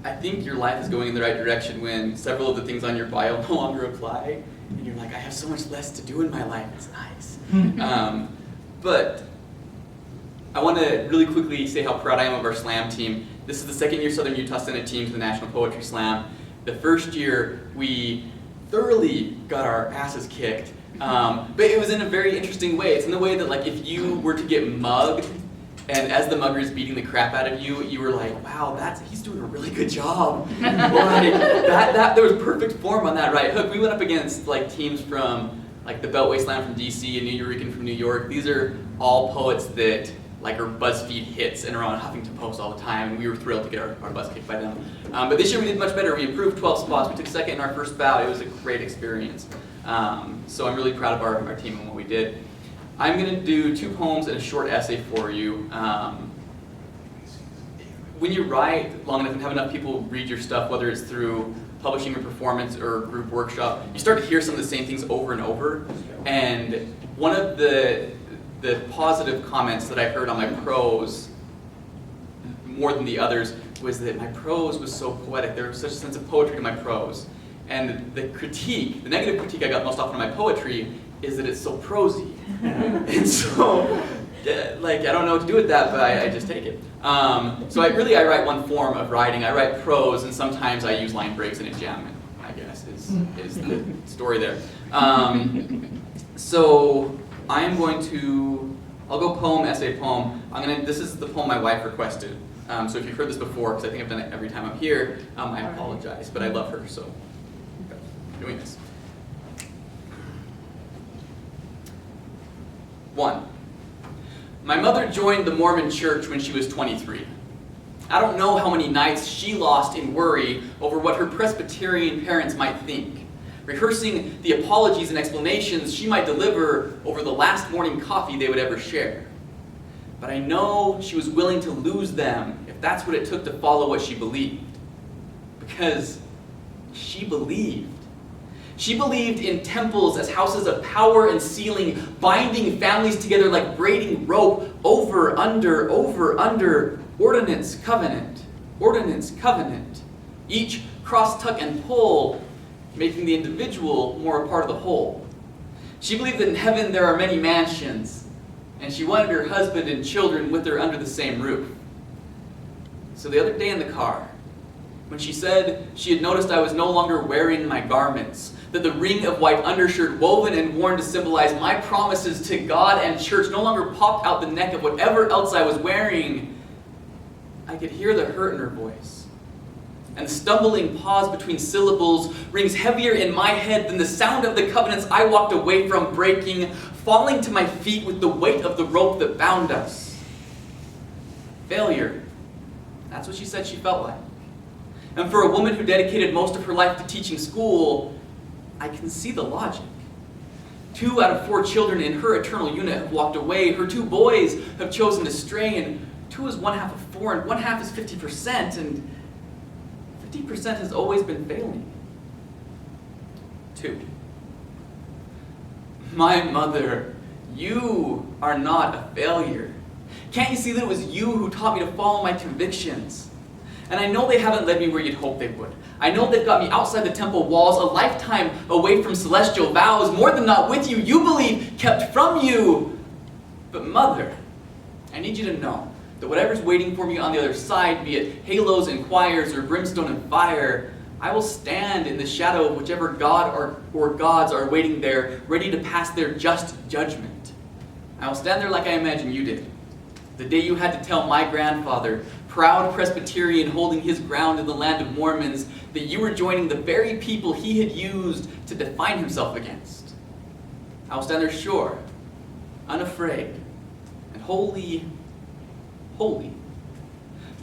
I think your life is going in the right direction when several of the things on your bio no longer apply, and you're like, I have so much less to do in my life, it's nice. But I want to really quickly say how proud I am of our slam team. This is the second year Southern Utah sent a team to the National Poetry Slam. The first year, we thoroughly got our asses kicked, but it was in a very interesting way. It's in the way that, like, if you were to get mugged, and as the mugger is beating the crap out of you, you were like, wow, he's doing a really good job. Like, there was perfect form on that right hook. We went up against like teams from like the Beltway Slam from DC and New Eurekan from New York. These are all poets that like are BuzzFeed hits and are on Huffington Post all the time, and we were thrilled to get our butts kicked by them. But this year we did much better. We improved 12 spots. We took second in our first bout. It was a great experience. So I'm really proud of our team and what we did. I'm going to do 2 poems and a short essay for you. When you write long enough and have enough people read your stuff, whether it's through publishing or performance or group workshop, you start to hear some of the same things over and over. And one of the positive comments that I heard on my prose, more than the others, was that my prose was so poetic. There was such a sense of poetry to my prose. And the negative critique I got most often on my poetry is that it's so prosy. And so, like, I don't know what to do with that, but I just take it. So I write one form of writing. I write prose, and sometimes I use line breaks in a jam, I guess, is the story there. So I'm going to, I'll go poem, essay, poem. This is the poem my wife requested. So if you've heard this before, because I think I've done it every time I'm here, I apologize, but I love her, so I'm doing this. 1. My mother joined the Mormon church when she was 23. I don't know how many nights she lost in worry over what her Presbyterian parents might think, rehearsing the apologies and explanations she might deliver over the last morning coffee they would ever share. But I know she was willing to lose them if that's what it took to follow what she believed. Because she believed. She believed in temples as houses of power and sealing, binding families together like braiding rope, over, under, ordinance, covenant, each cross, tuck, and pull, making the individual more a part of the whole. She believed that in heaven there are many mansions, and she wanted her husband and children with her under the same roof. So the other day in the car, when she said she had noticed I was no longer wearing my garments, that the ring of white undershirt woven and worn to symbolize my promises to God and church no longer popped out the neck of whatever else I was wearing, I could hear the hurt in her voice. And the stumbling pause between syllables rings heavier in my head than the sound of the covenants I walked away from breaking, falling to my feet with the weight of the rope that bound us. Failure. That's what she said she felt like. And for a woman who dedicated most of her life to teaching school, I can see the logic. 2 out of 4 children in her eternal unit have walked away. Her 2 boys have chosen to stray, and 2 is 1/2 of 4, and 1/2 is 50%, and 50% has always been failing. 2. My mother, you are not a failure. Can't you see that it was you who taught me to follow my convictions? And I know they haven't led me where you'd hope they would. I know they've got me outside the temple walls, a lifetime away from celestial vows, more than not with you, you believe, kept from you. But Mother, I need you to know that whatever's waiting for me on the other side, be it halos and choirs or brimstone and fire, I will stand in the shadow of whichever god or gods are waiting there, ready to pass their just judgment. I will stand there like I imagine you did. The day you had to tell my grandfather, proud Presbyterian holding his ground in the land of Mormons, that you were joining the very people he had used to define himself against. I will stand there sure, unafraid, and holy.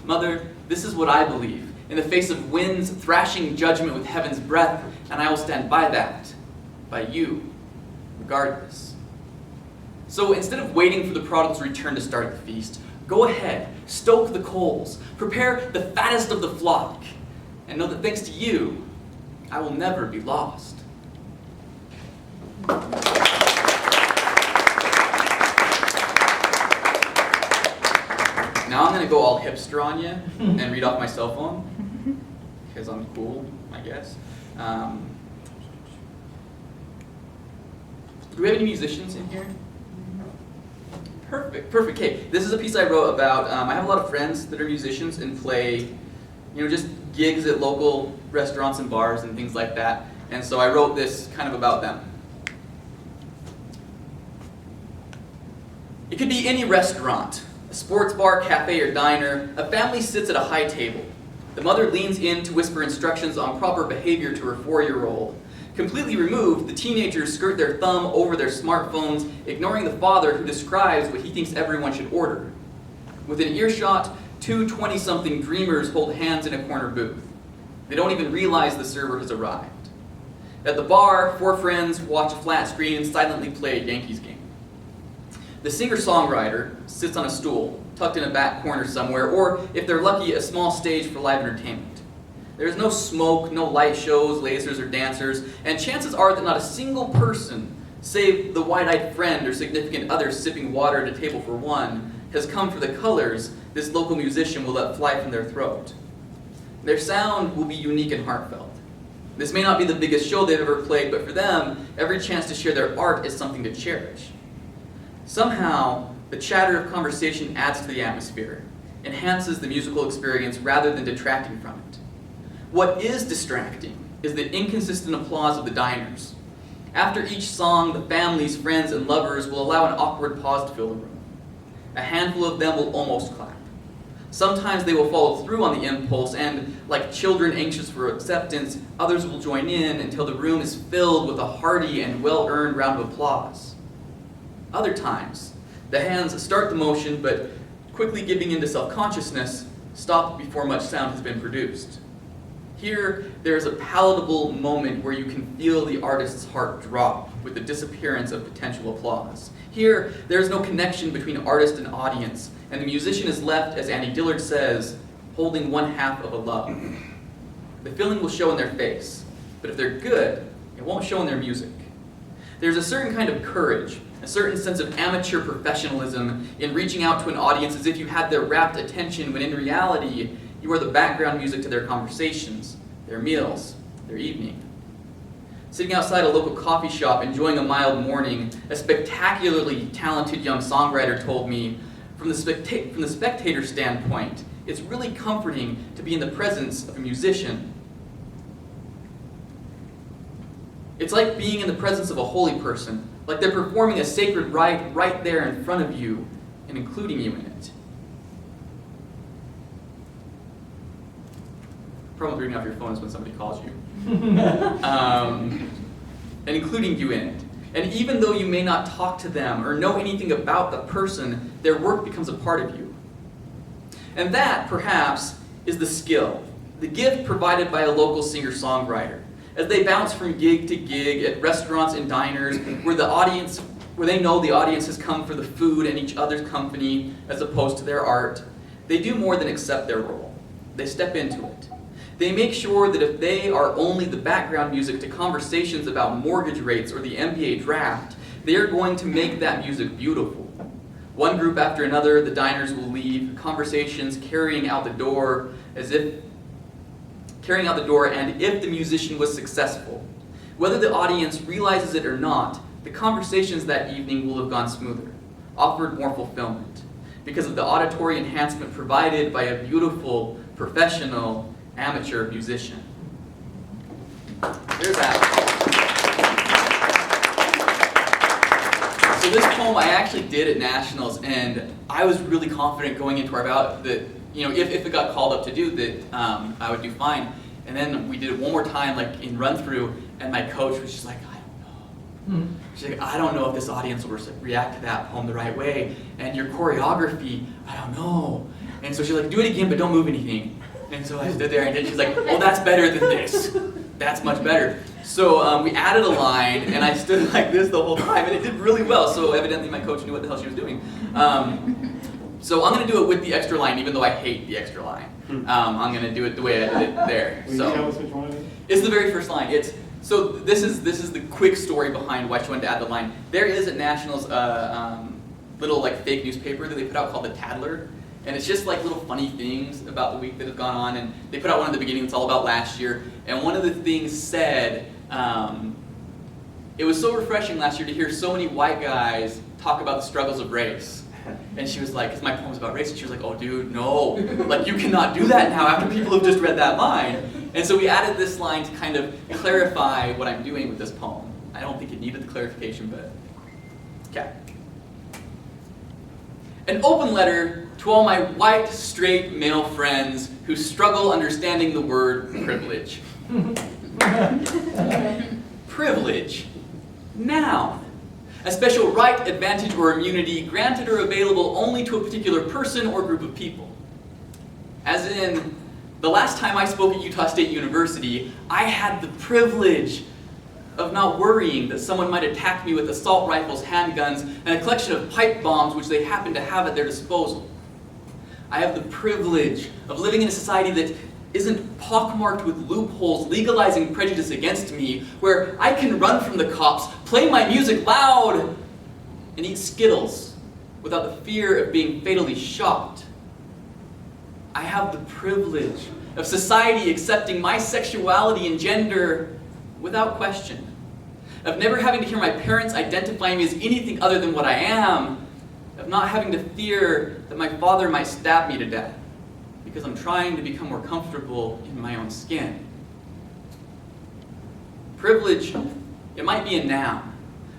Mother, this is what I believe, in the face of wind's thrashing judgment with heaven's breath, and I will stand by that, by you, regardless. So instead of waiting for the prodigal's return to start the feast, go ahead, stoke the coals, prepare the fattest of the flock, and know that thanks to you, I will never be lost. Now I'm going to go all hipster on you and read off my cell phone. because I'm cool, I guess. Do we have any musicians in here? Perfect. Okay, this is a piece I wrote about, I have a lot of friends that are musicians and play, just gigs at local restaurants and bars and things like that. And so I wrote this kind of about them. It could be any restaurant, a sports bar, cafe, or diner. A family sits at a high table. The mother leans in to whisper instructions on proper behavior to her 4-year-old. Completely removed, the teenagers skirt their thumb over their smartphones, ignoring the father who describes what he thinks everyone should order. Within earshot, 2 20-something dreamers hold hands in a corner booth. They don't even realize the server has arrived. At the bar, 4 friends watch a flat screen and silently play a Yankees game. The singer-songwriter sits on a stool, tucked in a back corner somewhere, or, if they're lucky, a small stage for live entertainment. There's no smoke, no light shows, lasers, or dancers, and chances are that not a single person, save the wide-eyed friend or significant other sipping water at a table for one, has come for the colors this local musician will let fly from their throat. Their sound will be unique and heartfelt. This may not be the biggest show they've ever played, but for them, every chance to share their art is something to cherish. Somehow, the chatter of conversation adds to the atmosphere, enhances the musical experience rather than detracting from it. What is distracting is the inconsistent applause of the diners. After each song, the families, friends, and lovers will allow an awkward pause to fill the room. A handful of them will almost clap. Sometimes they will follow through on the impulse, and, like children anxious for acceptance, others will join in until the room is filled with a hearty and well-earned round of applause. Other times, the hands start the motion, but quickly giving into self-consciousness, stop before much sound has been produced. Here, there is a palatable moment where you can feel the artist's heart drop with the disappearance of potential applause. Here, there is no connection between artist and audience, and the musician is left, as Annie Dillard says, holding one half of a love. The feeling will show in their face, but if they're good, it won't show in their music. There's a certain kind of courage, a certain sense of amateur professionalism in reaching out to an audience as if you had their rapt attention, when in reality, you are the background music to their conversations, their meals, their evening. Sitting outside a local coffee shop enjoying a mild morning, a spectacularly talented young songwriter told me, from the spectator standpoint, it's really comforting to be in the presence of a musician. It's like being in the presence of a holy person, like they're performing a sacred rite right there in front of you and including you in it. Problem with reading off your phone is when somebody calls you. And including you in it. And even though you may not talk to them or know anything about the person, their work becomes a part of you. And that, perhaps, is the skill, the gift provided by a local singer-songwriter. As they bounce from gig to gig at restaurants and diners where they know the audience has come for the food and each other's company as opposed to their art, they do more than accept their role. They step into it. They make sure that if they are only the background music to conversations about mortgage rates or the NBA draft, they are going to make that music beautiful. One group after another, the diners will leave, conversations carrying out the door, and if the musician was successful. Whether the audience realizes it or not, the conversations that evening will have gone smoother, offered more fulfillment, because of the auditory enhancement provided by a beautiful, professional, amateur musician. There's that. So this poem I actually did at Nationals, and I was really confident going into our bout that, if it got called up to do that, I would do fine. And then we did it one more time, like in run through, and my coach was just like, I don't know. She's like, I don't know if this audience will react to that poem the right way, and your choreography, I don't know. And so she's like, do it again, but don't move anything. And so I stood there and she's like, oh, that's better than this. That's much better. So we added a line, and I stood like this the whole time, and it did really well. So evidently my coach knew what the hell she was doing. So I'm going to do it with the extra line, even though I hate the extra line. I'm going to do it the way I did it there. Will you tell us which one it is? It's the very first line. So this is the quick story behind why she wanted to add the line. There is at Nationals little like fake newspaper that they put out called the Tattler. And it's just like little funny things about the week that have gone on. And they put out one at the beginning that's all about last year. And one of the things said, it was so refreshing last year to hear so many white guys talk about the struggles of race. And she was like, because my poem was about race, and she was like, oh dude, no, like you cannot do that now after people have just read that line. And so we added this line to kind of clarify what I'm doing with this poem. I don't think it needed the clarification, but okay. An open letter to all my white, straight, male friends who struggle understanding the word privilege. Privilege. Noun. A special right, advantage, or immunity granted or available only to a particular person or group of people. As in, the last time I spoke at Utah State University, I had the privilege of not worrying that someone might attack me with assault rifles, handguns, and a collection of pipe bombs which they happen to have at their disposal. I have the privilege of living in a society that isn't pockmarked with loopholes legalizing prejudice against me, where I can run from the cops, play my music loud, and eat Skittles without the fear of being fatally shot. I have the privilege of society accepting my sexuality and gender without question, of never having to hear my parents identify me as anything other than what I am, of not having to fear that my father might stab me to death because I'm trying to become more comfortable in my own skin. Privilege, it might be a noun,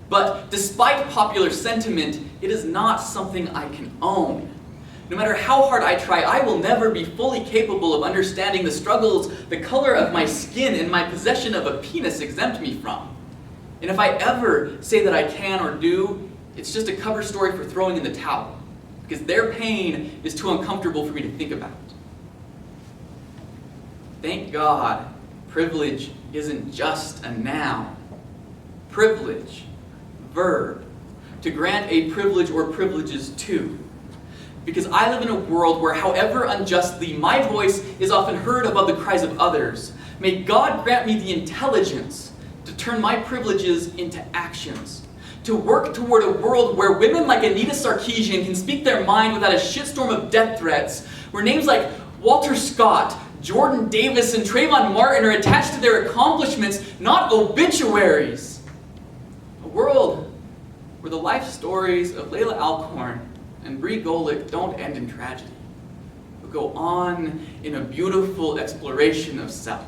but despite popular sentiment, it is not something I can own. No matter how hard I try, I will never be fully capable of understanding the struggles the color of my skin and my possession of a penis exempt me from. And if I ever say that I can or do, it's just a cover story for throwing in the towel, because their pain is too uncomfortable for me to think about. Thank God, privilege isn't just a noun. Privilege, verb, to grant a privilege or privileges to. Because I live in a world where, however unjustly, my voice is often heard above the cries of others. May God grant me the intelligence to turn my privileges into actions. To work toward a world where women like Anita Sarkeesian can speak their mind without a shitstorm of death threats. Where names like Walter Scott, Jordan Davis, and Trayvon Martin are attached to their accomplishments, not obituaries. A world where the life stories of Layla Alcorn and Bree Golick don't end in tragedy, but go on in a beautiful exploration of self.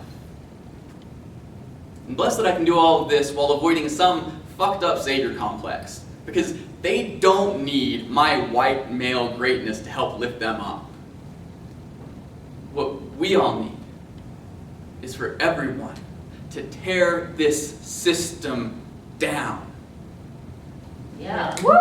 I'm blessed that I can do all of this while avoiding some fucked up savior complex, because they don't need my white male greatness to help lift them up. What we all need is for everyone to tear this system down. Yeah. Woo!